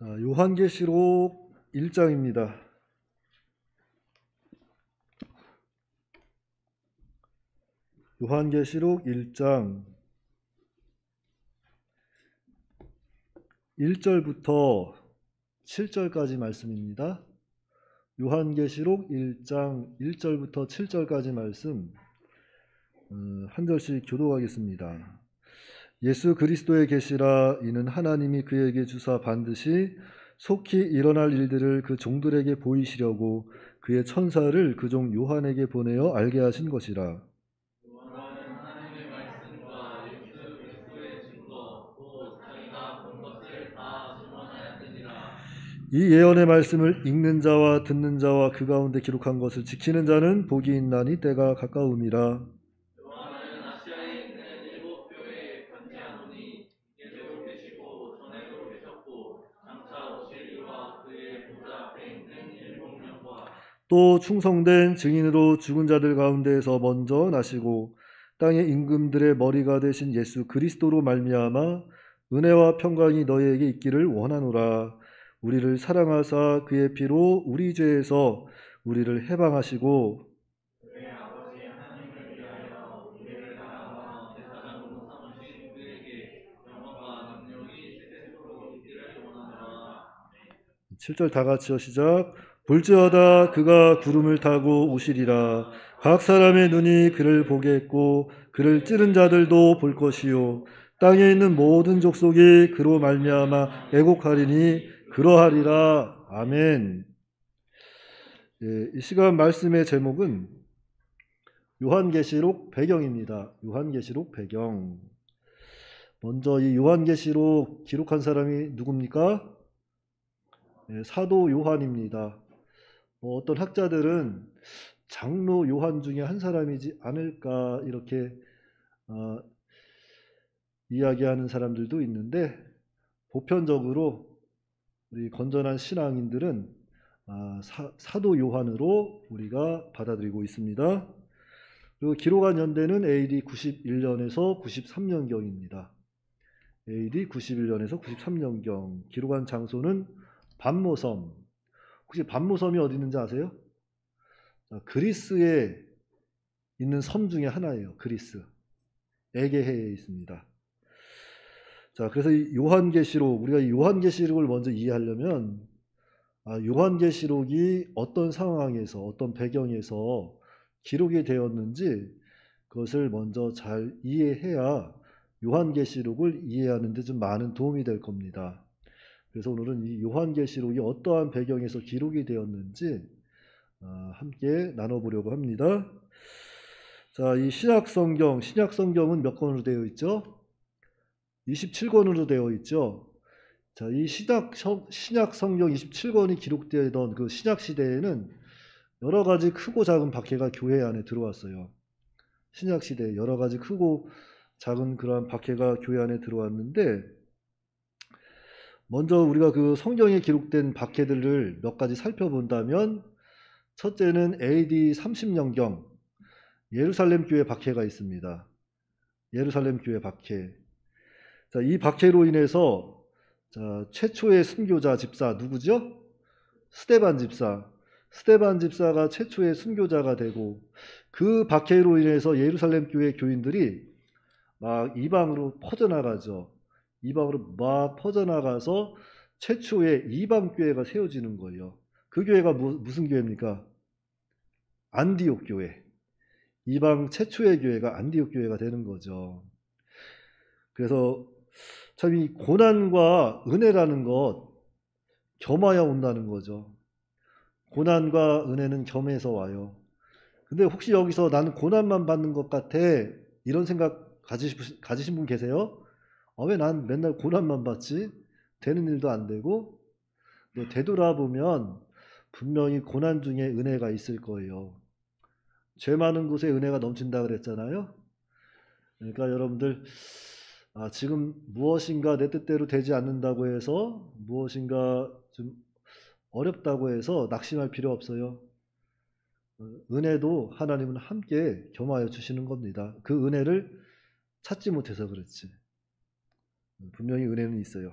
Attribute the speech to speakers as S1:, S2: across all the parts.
S1: 요한계시록 1장입니다. 요한계시록 1장 1절부터 7절까지 말씀입니다. 요한계시록 1장 1절부터 7절까지 말씀 한 절씩 교독하겠습니다. 예수 그리스도의 계시라. 이는 하나님이 그에게 주사 반드시 속히 일어날 일들을 그 종들에게 보이시려고 그의 천사를 그 종 요한에게 보내어 알게 하신 것이라.
S2: 요한은 하나님의 말씀과 예수 그리스도의 증거 또 자기가 본 것을 다 증언하였느니라.
S1: 이 예언의 말씀을 읽는 자와 듣는 자와 그 가운데 기록한 것을 지키는 자는 복이 있나니 때가 가까움이라.
S2: 요한은 아시아에 있는 일곱 교회에 편지하노니 이제도 계시고 전에도 계셨고 장차 오실 이와 그의 보좌 앞에 있는 일곱 명과
S1: 또 충성된 증인으로 죽은 자들 가운데에서 먼저 나시고 땅의 임금들의 머리가 되신 예수 그리스도로 말미암아 은혜와 평강이 너희에게 있기를 원하노라. 우리를 사랑하사 그의 피로 우리 죄에서 우리를 해방하시고
S2: 그의 아버지 하나님을 위하여 우리를 사랑하사 제사장으로 삼으신 그에게 영광과 능력이 세세토록 있기를 원하노라.
S1: 7절 다 같이요. 시작. 볼지어다 그가 구름을 타고 오시리라. 각 사람의 눈이 그를 보겠고 그를 찌른 자들도 볼 것이요 땅에 있는 모든 족속이 그로 말미암아 애곡하리니 그러하리라. 아멘. 이 시간 말씀의 제목은 요한계시록 배경입니다. 요한계시록 배경. 먼저 이 요한계시록 기록한 사람이 누굽니까? 사도 요한입니다. 어떤 학자들은 장로 요한 중에 한 사람이지 않을까 이렇게 이야기하는 사람들도 있는데, 보편적으로 우리 건전한 신앙인들은 사도 요한으로 우리가 받아들이고 있습니다. 그리고 기록한 연대는 AD 91년에서 93년경입니다. AD 91년에서 93년경. 기록한 장소는 반모섬. 혹시 반모섬이 어디 있는지 아세요? 그리스에 있는 섬 중에 하나예요. 그리스. 에게해에 있습니다. 자, 그래서 이 요한계시록, 우리가 이 요한계시록을 먼저 이해하려면 요한계시록이 어떤 상황에서, 어떤 배경에서 기록이 되었는지 그것을 먼저 잘 이해해야 요한계시록을 이해하는 데 좀 많은 도움이 될 겁니다. 그래서 오늘은 이 요한계시록이 어떠한 배경에서 기록이 되었는지 함께 나눠보려고 합니다. 자, 이 신약성경은 몇 권으로 되어 있죠? 27권으로 되어 있죠. 자, 이 신약성경 27권이 기록되던 그 신약시대에는 여러 가지 크고 작은 박해가 교회 안에 들어왔어요. 신약시대에 여러 가지 크고 작은 그러한 박해가 교회 안에 들어왔는데, 먼저 우리가 그 성경에 기록된 박해들을 몇 가지 살펴본다면, 첫째는 AD 30년경 예루살렘 교회 박해가 있습니다. 예루살렘 교회 박해. 자, 이 박해로 인해서 최초의 순교자 집사 누구죠? 스데반 집사. 스데반 집사가 최초의 순교자가 되고, 그 박해로 인해서 예루살렘 교회 교인들이 막 이방으로 퍼져나가죠. 이방으로 막 퍼져나가서 최초의 이방 교회가 세워지는 거예요. 그 교회가 무슨 교회입니까? 안디옥 교회. 이방 최초의 교회가 안디옥 교회가 되는 거죠. 그래서 참 이 고난과 은혜라는 것 겸하여 온다는 거죠. 고난과 은혜는 겸해서 와요. 근데 혹시 여기서 나는 고난만 받는 것 같아 이런 생각 가지신 분 계세요? 왜 난 맨날 고난만 받지? 되는 일도 안 되고. 되돌아보면 분명히 고난 중에 은혜가 있을 거예요. 죄 많은 곳에 은혜가 넘친다 그랬잖아요. 그러니까 여러분들 지금 무엇인가 내 뜻대로 되지 않는다고 해서, 무엇인가 좀 어렵다고 해서 낙심할 필요 없어요. 은혜도 하나님은 함께 겸하여 주시는 겁니다. 그 은혜를 찾지 못해서 그렇지. 분명히 은혜는 있어요.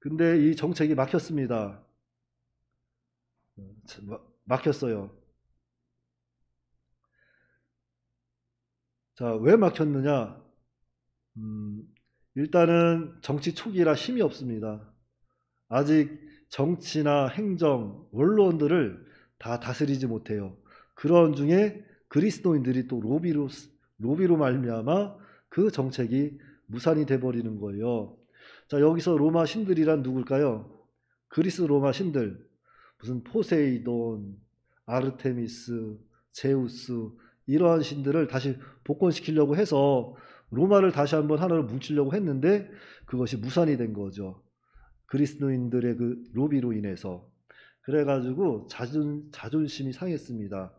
S1: 근데 이 정책이 막혔습니다. 막혔어요. 자, 왜 막혔느냐? 일단은 정치 초기라 힘이 없습니다. 아직 정치나 행정, 원로원들을 다 다스리지 못해요. 그런 중에 그리스도인들이 또 로비로 말미암아 그 정책이 무산이 돼버리는 거예요. 자, 여기서 로마 신들이란 누굴까요? 그리스 로마 신들, 무슨 포세이돈, 아르테미스, 제우스, 이러한 신들을 다시 복권시키려고 해서 로마를 다시 한번 하나로 뭉치려고 했는데 그것이 무산이 된 거죠. 그리스도인들의 그 로비로 인해서. 그래가지고 자존심이 상했습니다.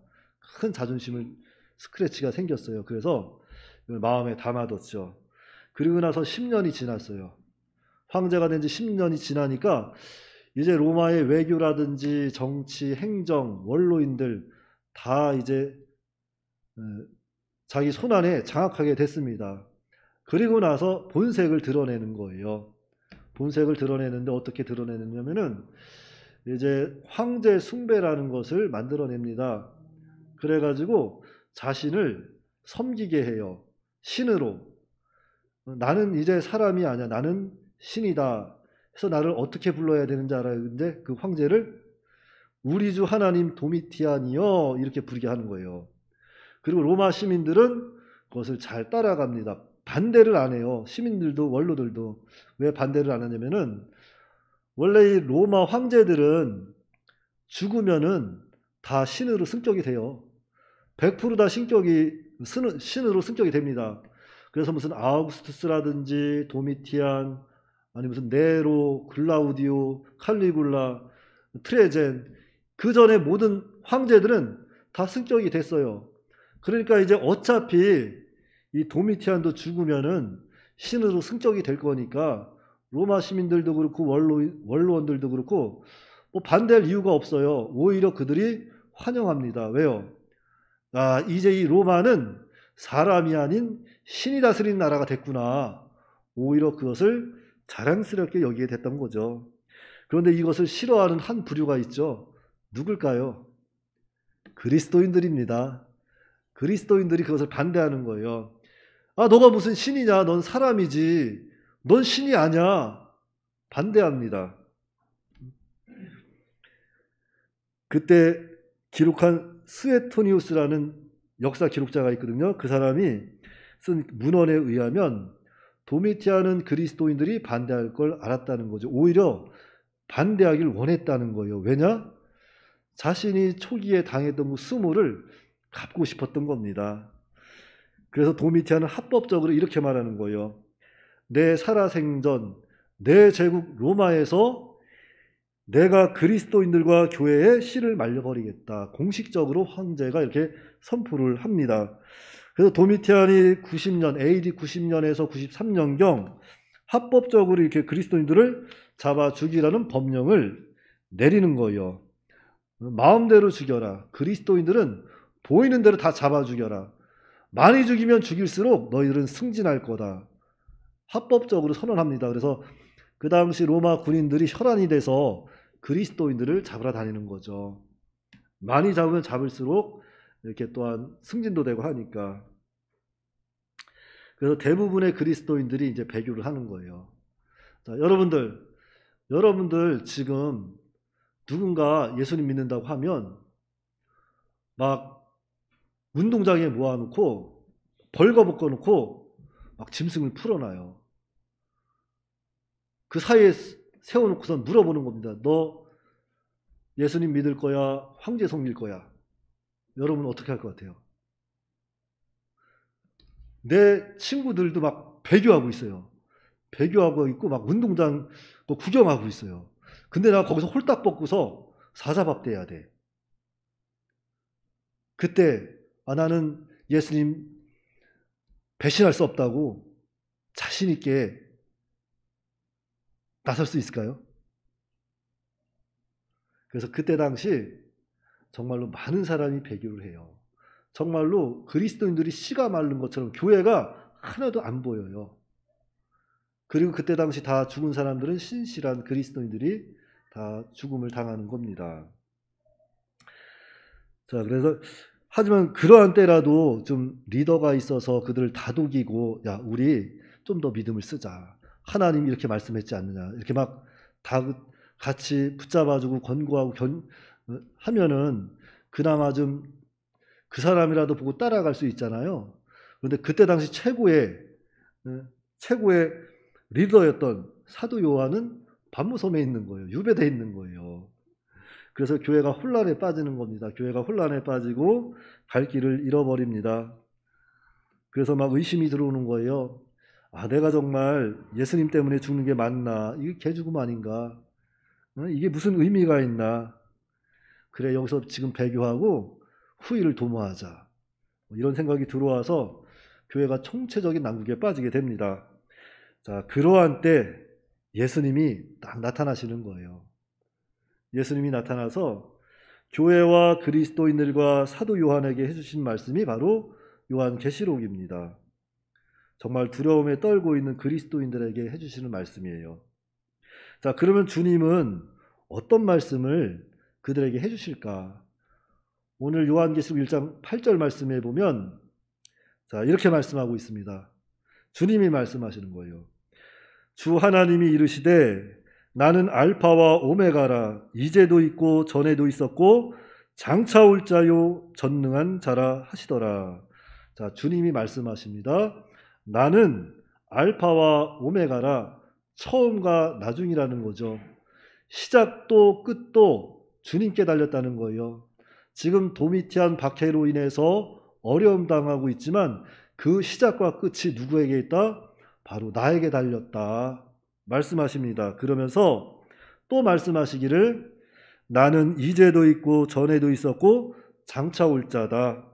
S1: 큰 자존심을 스크래치가 생겼어요. 그래서 마음에 담아뒀죠. 그리고 나서 10년이 지났어요. 황제가 된 지 10년이 지나니까 이제 로마의 외교라든지 정치, 행정, 원로인들 다 이제 자기 손안에 장악하게 됐습니다. 그리고 나서 본색을 드러내는 거예요. 본색을 드러내는데 어떻게 드러내느냐면은 이제 황제 숭배라는 것을 만들어냅니다. 그래가지고 자신을 섬기게 해요. 신으로. 나는 이제 사람이 아니야. 나는 신이다. 그래서 나를 어떻게 불러야 되는지 알아요. 근데 그 황제를 우리 주 하나님 도미티안이여 이렇게 부르게 하는 거예요. 그리고 로마 시민들은 그것을 잘 따라갑니다. 반대를 안 해요. 시민들도 원로들도. 왜 반대를 안 하냐면은 원래 이 로마 황제들은 죽으면은 다 신으로 승격이 돼요. 100%다 신으로 승격이 됩니다. 그래서 무슨 아우구스투스라든지 도미티안, 아니 무슨 네로, 글라우디오, 칼리굴라, 트레젠, 그 전에 모든 황제들은 다 승격이 됐어요. 그러니까 이제 어차피 이 도미티안도 죽으면은 신으로 승격이 될 거니까 로마 시민들도 그렇고 원로원들도 그렇고 뭐 반대할 이유가 없어요. 오히려 그들이 환영합니다. 왜요? 아, 이제 이 로마는 사람이 아닌 신이 다스리는 나라가 됐구나. 오히려 그것을 자랑스럽게 여기게 됐던 거죠. 그런데 이것을 싫어하는 한 부류가 있죠. 누굴까요? 그리스도인들입니다. 그리스도인들이 그것을 반대하는 거예요. 아, 너가 무슨 신이냐? 넌 사람이지. 넌 신이 아니야. 반대합니다. 그때 기록한 스웨토니우스라는 역사 기록자가 있거든요. 그 사람이 쓴 문헌에 의하면 도미티안은 그리스도인들이 반대할 걸 알았다는 거죠. 오히려 반대하길 원했다는 거예요. 왜냐? 자신이 초기에 당했던 그 수모를 갚고 싶었던 겁니다. 그래서 도미티안은 합법적으로 이렇게 말하는 거예요. 내 살아생전, 내 제국 로마에서 내가 그리스도인들과 교회에 씨를 말려버리겠다. 공식적으로 황제가 이렇게 선포를 합니다. 그래서 도미티안이 90년, AD 90년에서 93년경 합법적으로 이렇게 그리스도인들을 잡아 죽이라는 법령을 내리는 거예요. 마음대로 죽여라. 그리스도인들은 보이는 대로 다 잡아 죽여라. 많이 죽이면 죽일수록 너희들은 승진할 거다. 합법적으로 선언합니다. 그래서 그 당시 로마 군인들이 혈안이 돼서 그리스도인들을 잡으러 다니는 거죠. 많이 잡으면 잡을수록 이렇게 또한 승진도 되고 하니까. 그래서 대부분의 그리스도인들이 이제 배교를 하는 거예요. 자, 여러분들 지금 누군가 예수님 믿는다고 하면 막 운동장에 모아놓고 벌거벗고 놓고 막 짐승을 풀어놔요. 그 사이에 세워놓고서 물어보는 겁니다. 너 예수님 믿을 거야? 황제 섬길 거야? 여러분 어떻게 할 것 같아요? 내 친구들도 막 배교하고 있어요. 배교하고 있고 막 운동장 구경하고 있어요. 근데 나 거기서 홀딱 벗고서 사자밥 돼야 돼. 그때 나는 예수님 배신할 수 없다고 자신 있게 나설 수 있을까요? 그래서 그때 당시 정말로 많은 사람이 배교를 해요. 정말로 그리스도인들이 씨가 마른 것처럼 교회가 하나도 안 보여요. 그리고 그때 당시 다 죽은 사람들은 신실한 그리스도인들이 다 죽음을 당하는 겁니다. 자, 그래서 하지만 그러한 때라도 좀 리더가 있어서 그들을 다독이고, 야, 우리 좀 더 믿음을 쓰자. 하나님이 이렇게 말씀했지 않느냐. 이렇게 막 다 같이 붙잡아주고 권고하고 하면은 그나마 좀 그 사람이라도 보고 따라갈 수 있잖아요. 그런데 그때 당시 최고의 리더였던 사도 요한은 반모섬에 있는 거예요. 유배돼 있는 거예요. 그래서 교회가 혼란에 빠지는 겁니다. 교회가 혼란에 빠지고 갈 길을 잃어버립니다. 그래서 막 의심이 들어오는 거예요. 아, 내가 정말 예수님 때문에 죽는 게 맞나? 이게 개죽음 아닌가? 이게 무슨 의미가 있나? 그래, 여기서 지금 배교하고 후일을 도모하자. 이런 생각이 들어와서 교회가 총체적인 난국에 빠지게 됩니다. 자, 그러한 때 예수님이 딱 나타나시는 거예요. 예수님이 나타나서 교회와 그리스도인들과 사도 요한에게 해주신 말씀이 바로 요한계시록입니다. 정말 두려움에 떨고 있는 그리스도인들에게 해주시는 말씀이에요. 자, 그러면 주님은 어떤 말씀을 그들에게 해주실까? 오늘 요한계시록 1장 8절 말씀에 보면 자, 이렇게 말씀하고 있습니다. 주님이 말씀하시는 거예요. 주 하나님이 이르시되 나는 알파와 오메가라. 이제도 있고 전에도 있었고 장차 올 자요 전능한 자라 하시더라. 자, 주님이 말씀하십니다. 나는 알파와 오메가라. 처음과 나중이라는 거죠. 시작도 끝도 주님께 달렸다는 거예요. 지금 도미티안 박해로 인해서 어려움 당하고 있지만 그 시작과 끝이 누구에게 있다? 바로 나에게 달렸다 말씀하십니다. 그러면서 또 말씀하시기를 나는 이제도 있고 전에도 있었고 장차 올 자다.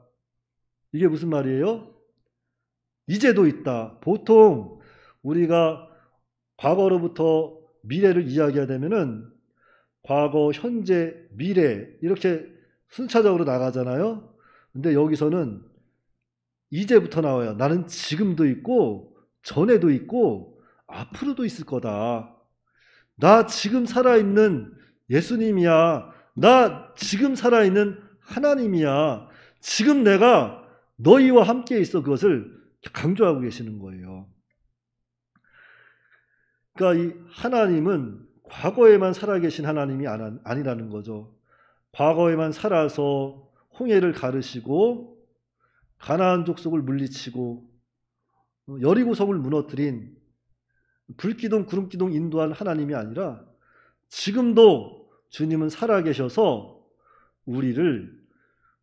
S1: 이게 무슨 말이에요? 이제도 있다. 보통 우리가 과거로부터 미래를 이야기하려면은 과거, 현재, 미래 이렇게 순차적으로 나가잖아요. 근데 여기서는 이제부터 나와요. 나는 지금도 있고 전에도 있고 앞으로도 있을 거다. 나 지금 살아있는 예수님이야. 나 지금 살아있는 하나님이야. 지금 내가 너희와 함께 있어. 그것을 강조하고 계시는 거예요. 그러니까 이 하나님은 과거에만 살아계신 하나님이 아니라는 거죠. 과거에만 살아서 홍해를 가르시고 가나안 족속을 물리치고 여리고성을 무너뜨린 불기둥 구름기둥 인도한 하나님이 아니라 지금도 주님은 살아계셔서 우리를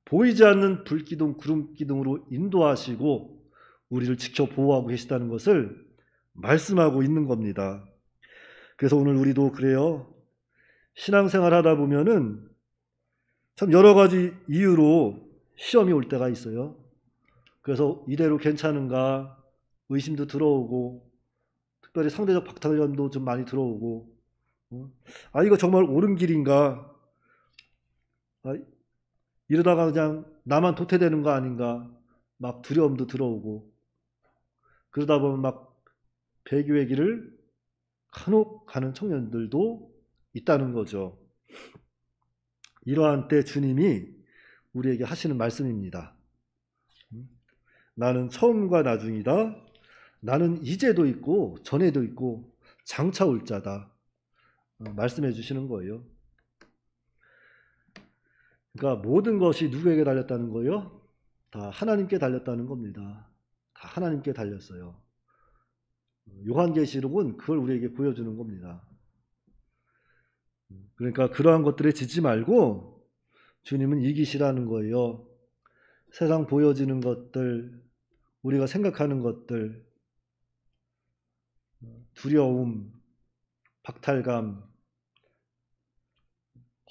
S1: 보이지 않는 불기둥 구름기둥으로 인도하시고 우리를 지켜 보호하고 계시다는 것을 말씀하고 있는 겁니다. 그래서 오늘 우리도 그래요. 신앙생활 하다 보면은 참 여러 가지 이유로 시험이 올 때가 있어요. 그래서 이대로 괜찮은가 의심도 들어오고 특별히 상대적 박탈감도 좀 많이 들어오고 아 이거 정말 옳은 길인가 이러다가 그냥 나만 도태되는 거 아닌가 막 두려움도 들어오고 그러다 보면 막 배교의 길을 간혹 가는 청년들도 있다는 거죠. 이러한 때 주님이 우리에게 하시는 말씀입니다. 나는 처음과 나중이다. 나는 이제도 있고 전에도 있고 장차 올 자다. 말씀해 주시는 거예요. 그러니까 모든 것이 누구에게 달렸다는 거예요? 다 하나님께 달렸다는 겁니다. 다 하나님께 달렸어요. 요한계시록은 그걸 우리에게 보여주는 겁니다. 그러니까 그러한 것들에 지지 말고 주님은 이기시라는 거예요. 세상 보여지는 것들, 우리가 생각하는 것들, 두려움, 박탈감,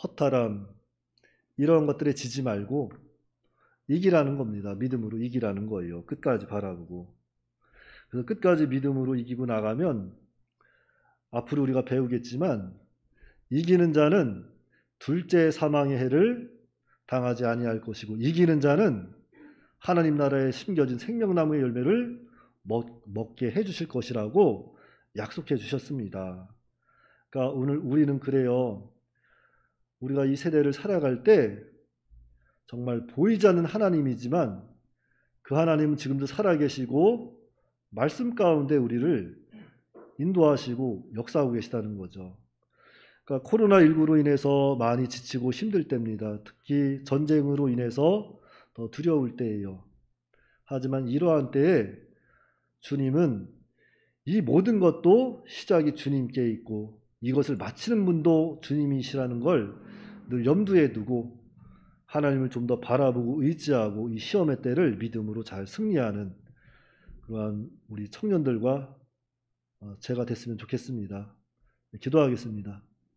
S1: 허탈함 이런 것들에 지지 말고 이기라는 겁니다. 믿음으로 이기라는 거예요. 끝까지 바라보고. 그래서 끝까지 믿음으로 이기고 나가면 앞으로 우리가 배우겠지만 이기는 자는 둘째 사망의 해를 당하지 아니할 것이고 이기는 자는 하나님 나라에 심겨진 생명나무의 열매를 먹게 해주실 것이라고 약속해 주셨습니다. 그러니까 오늘 우리는 그래요. 우리가 이 세대를 살아갈 때 정말 보이지 않는 하나님이지만 그 하나님은 지금도 살아계시고 말씀 가운데 우리를 인도하시고 역사하고 계시다는 거죠. 그러니까 코로나19로 인해서 많이 지치고 힘들 때입니다. 특히 전쟁으로 인해서 더 두려울 때예요. 하지만 이러한 때에 주님은 이 모든 것도 시작이 주님께 있고 이것을 마치는 분도 주님이시라는 걸 늘 염두에 두고 하나님을 좀 더 바라보고 의지하고 이 시험의 때를 믿음으로 잘 승리하는 그러한 우리 청년들과 제가 됐으면 좋겠습니다. 기도하겠습니다.